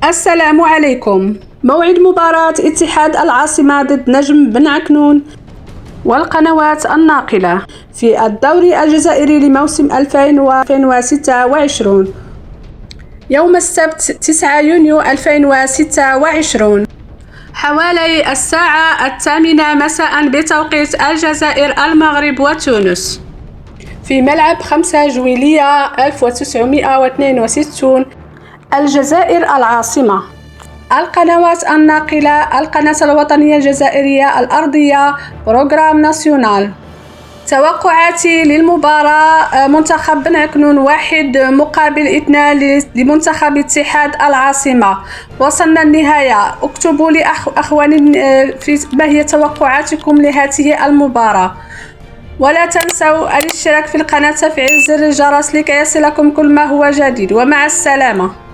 السلام عليكم. موعد مباراة اتحاد العاصمة ضد نجم بن عكنون والقنوات الناقلة في الدوري الجزائري لموسم 2026 يوم السبت 9 يونيو 2026 حوالي الساعة 8 مساء بتوقيت الجزائر، المغرب وتونس، في ملعب 5 جويلية 1962 الجزائر العاصمة. القنوات الناقلة: القناة الوطنية الجزائرية الأرضية، بروغرام ناسيونال. توقعاتي للمباراة: منتخب بن عكنون 1-2 لمنتخب اتحاد العاصمة. وصلنا النهاية. اكتبوا لي أخواني ما هي توقعاتكم لهذه المباراة، ولا تنسوا الاشتراك في القناة وتفعيل زر الجرس لكي يصلكم كل ما هو جديد، ومع السلامة.